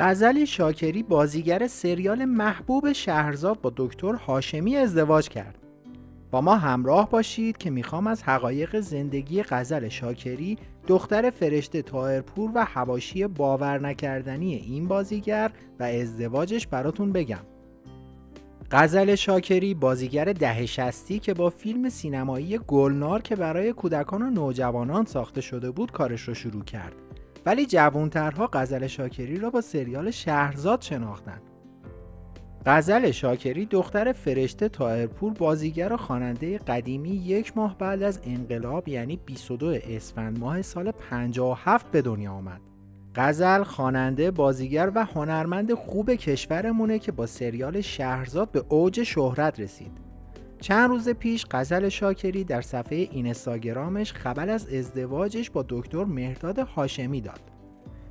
غزل شاکری بازیگر سریال محبوب شهرزاد با دکتر هاشمی ازدواج کرد. با ما همراه باشید که میخوام از حقایق زندگی غزل شاکری، دختر فرشته طاهرپور و حواشی باور نکردنی این بازیگر و ازدواجش براتون بگم. غزل شاکری بازیگر دهه 60 که با فیلم سینمایی گلنار که برای کودکان و نوجوانان ساخته شده بود کارش رو شروع کرد. ولی جوانترها غزل شاکری را با سریال شهرزاد شناختند. غزل شاکری دختر فرشته طاهرپور بازیگر و خواننده قدیمی 1 ماه بعد از انقلاب یعنی 22 اسفند ماه سال 57 به دنیا آمد. غزل خواننده، بازیگر و هنرمند خوب کشورمونه که با سریال شهرزاد به اوج شهرت رسید. چند روز پیش غزل شاکری در صفحه اینستاگرامش خبر از ازدواجش با دکتر مهرداد هاشمی داد.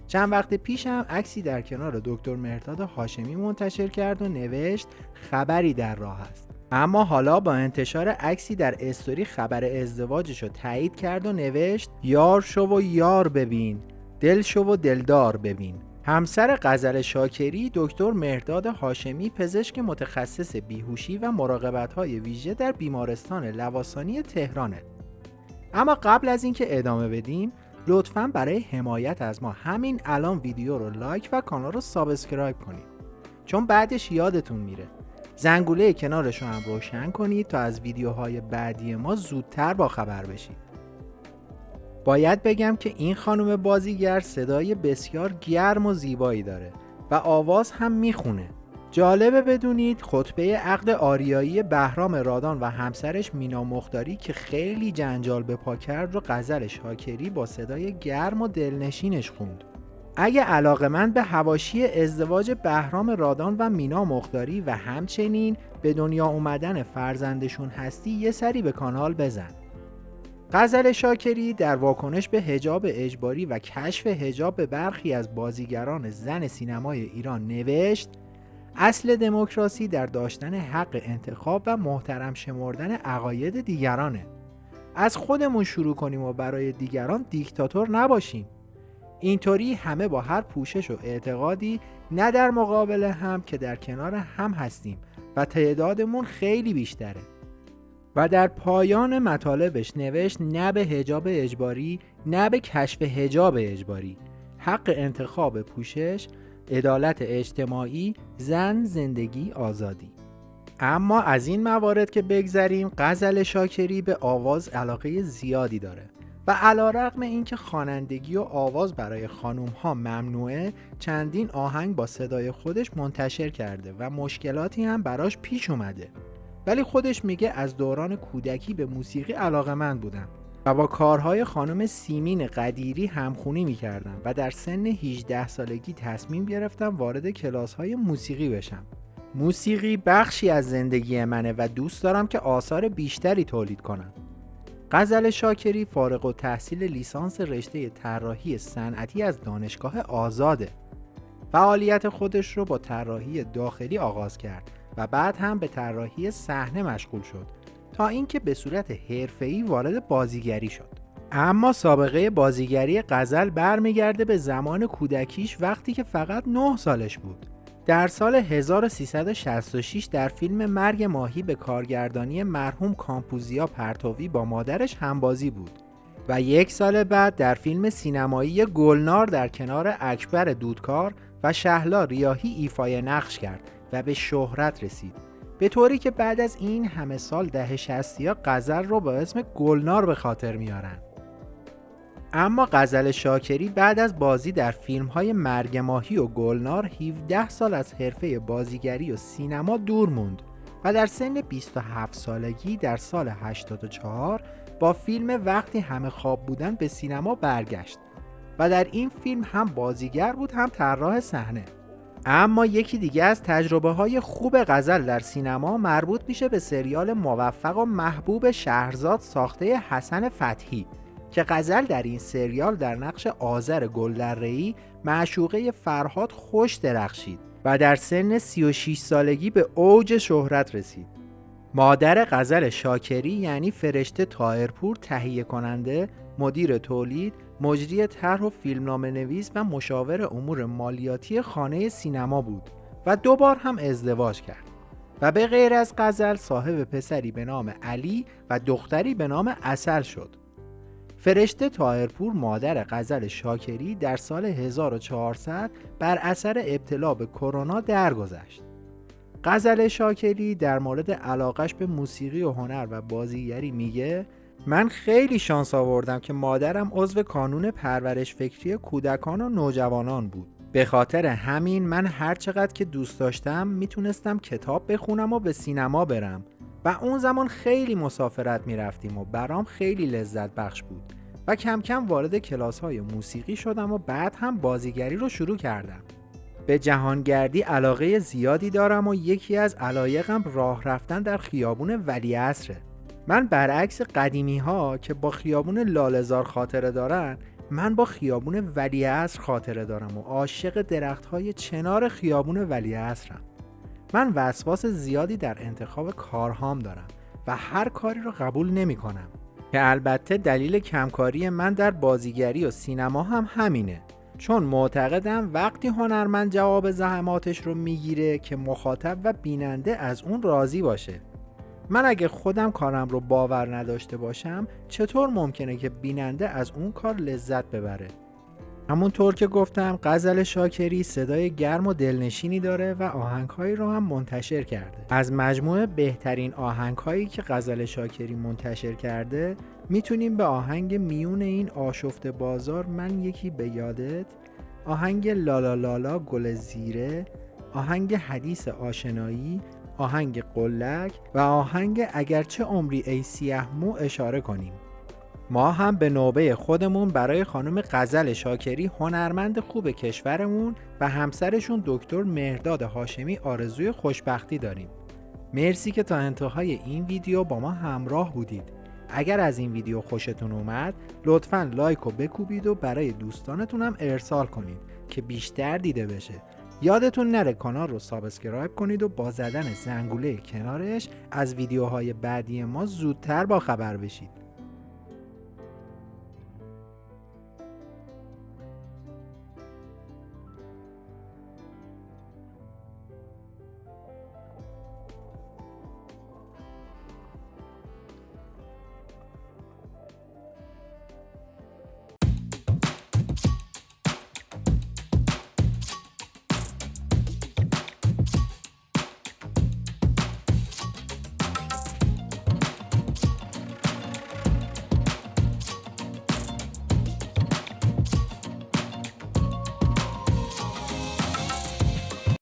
چند وقت پیش هم عکسی در کنار دکتر مهرداد هاشمی منتشر کرد و نوشت خبری در راه است. اما حالا با انتشار عکسی در استوری خبر ازدواجش رو تایید کرد و نوشت یار شو و یار ببین، دل شو و دلدار ببین. همسر غزل شاکری دکتر مهرداد هاشمی پزشک متخصص بیهوشی و مراقبت‌های ویژه در بیمارستان لواسانی تهرانه. اما قبل از اینکه ادامه بدیم لطفاً برای حمایت از ما همین الان ویدیو رو لایک و کانال رو سابسکرایب کنید، چون بعدش یادتون میره. زنگوله کنارش رو هم روشن کنید تا از ویدیوهای بعدی ما زودتر با خبر بشید. باید بگم که این خانم بازیگر صدای بسیار گرم و زیبایی داره و آواز هم میخونه. جالبه بدونید خطبه عقد آریایی بهرام رادان و همسرش مینا مختاری که خیلی جنجال به پا کرد رو غزل شاکری با صدای گرم و دلنشینش خوند. اگه علاقه‌مند به حواشی ازدواج بهرام رادان و مینا مختاری و همچنین به دنیا اومدن فرزندشون هستی یه سری به کانال بزن. غزل شاکری در واکنش به حجاب اجباری و کشف حجاب به برخی از بازیگران زن سینمای ایران نوشت اصل دموکراسی در داشتن حق انتخاب و محترم شمردن عقاید دیگرانه. از خودمون شروع کنیم و برای دیگران دیکتاتور نباشیم. اینطوری همه با هر پوشش و اعتقادی نه در مقابل هم که در کنار هم هستیم و تعدادمون خیلی بیشتره. و در پایان مطالبش نوشت نه به حجاب اجباری، نه به کشف حجاب اجباری، حق انتخاب پوشش، عدالت اجتماعی، زن، زندگی، آزادی. اما از این موارد که بگذریم، غزل شاکری به آواز علاقه زیادی داره و علیرغم اینکه خوانندگی و آواز برای خانوم‌ها ممنوعه، چندین آهنگ با صدای خودش منتشر کرده و مشکلاتی هم براش پیش اومده. ولی خودش میگه از دوران کودکی به موسیقی علاقه‌مند بودم و با کارهای خانم سیمین قدیری همخونی میکردم و در سن 18 سالگی تصمیم گرفتم وارد کلاس‌های موسیقی بشم. موسیقی بخشی از زندگی منه و دوست دارم که آثار بیشتری تولید کنم. غزل شاکری فارغ التحصیل لیسانس رشته طراحی صنعتی از دانشگاه آزاده. فعالیت خودش رو با طراحی داخلی آغاز کرد و بعد هم به طراحی صحنه مشغول شد تا اینکه به صورت حرفه‌ای وارد بازیگری شد. اما سابقه بازیگری غزل برمیگرده به زمان کودکیش وقتی که فقط 9 سالش بود. در سال 1366 در فیلم مرگ ماهی به کارگردانی مرحوم کامپوزیا پرتوی با مادرش همبازی بود و 1 سال بعد در فیلم سینمایی گلنار در کنار اکبر دودکار و شهلا ریاحی ایفای نقش کرد و به شهرت رسید، به طوری که بعد از این همه سال دهه 60 غزل رو با اسم گلنار به خاطر میارن. اما غزل شاکری بعد از بازی در فیلم‌های مرگ ماهی و گلنار 17 سال از حرفه بازیگری و سینما دور موند و در سن 27 سالگی در سال 84 با فیلم وقتی همه خواب بودن به سینما برگشت و در این فیلم هم بازیگر بود هم طراح صحنه. اما یکی دیگه از تجربه‌های خوب غزل در سینما مربوط میشه به سریال موفق و محبوب شهرزاد ساخته حسن فتحی که غزل در این سریال در نقش آذر گلدره‌ای معشوقه فرهاد خوش درخشید و در سن 36 سالگی به اوج شهرت رسید. مادر غزل شاکری یعنی فرشته طاهرپور تهیه کننده، مدیر تولید مجری طرح و فیلمنامه نویس و مشاور امور مالیاتی خانه سینما بود و 2 بار هم ازدواج کرد و به غیر از غزل صاحب پسری به نام علی و دختری به نام عسل شد. فرشته طاهرپور مادر غزل شاکری در سال 1400 بر اثر ابتلا به کرونا درگذشت. غزل شاکری در مورد علاقش به موسیقی و هنر و بازیگری میگه: من خیلی شانس آوردم که مادرم عضو کانون پرورش فکری کودکان و نوجوانان بود. به خاطر همین من هر چقدر که دوست داشتم میتونستم کتاب بخونم و به سینما برم و اون زمان خیلی مسافرت میرفتیم و برام خیلی لذت بخش بود و کم کم وارد کلاس‌های موسیقی شدم و بعد هم بازیگری رو شروع کردم. به جهانگردی علاقه زیادی دارم و یکی از علایقم راه رفتن در خیابون ولیعصره. من برعکس قدیمی ها که با خیابون لاله‌زار خاطره دارن، من با خیابون ولیعصر خاطره دارم و عاشق درخت‌های چنار خیابون ولیعصرم. من وسواس زیادی در انتخاب کارهام دارم و هر کاری رو قبول نمی‌کنم که البته دلیل کمکاری من در بازیگری و سینما هم همینه، چون معتقدم وقتی هنرمند جواب زحماتش رو میگیره که مخاطب و بیننده از اون راضی باشه. من اگه خودم کارم رو باور نداشته باشم چطور ممکنه که بیننده از اون کار لذت ببره؟ همونطور که گفتم غزل شاکری صدای گرم و دلنشینی داره و آهنگهایی رو هم منتشر کرده. از مجموعه بهترین آهنگهایی که غزل شاکری منتشر کرده میتونیم به آهنگ میون این آشفته بازار من یکی به یادت، آهنگ لالا لالا گل زیره، آهنگ حدیث آشنایی، آهنگ قلک و آهنگ اگرچه عمری ای سیاه مو اشاره کنیم. ما هم به نوبه خودمون برای خانم غزل شاکری هنرمند خوب کشورمون و همسرشون دکتر مهرداد هاشمی آرزوی خوشبختی داریم. مرسی که تا انتهای این ویدیو با ما همراه بودید. اگر از این ویدیو خوشتون اومد لطفاً لایک و بکوبید و برای دوستانتون هم ارسال کنید که بیشتر دیده بشه. یادتون نره کانال رو سابسکرایب کنید و با زدن زنگوله کنارش از ویدیوهای بعدی ما زودتر با خبر بشید.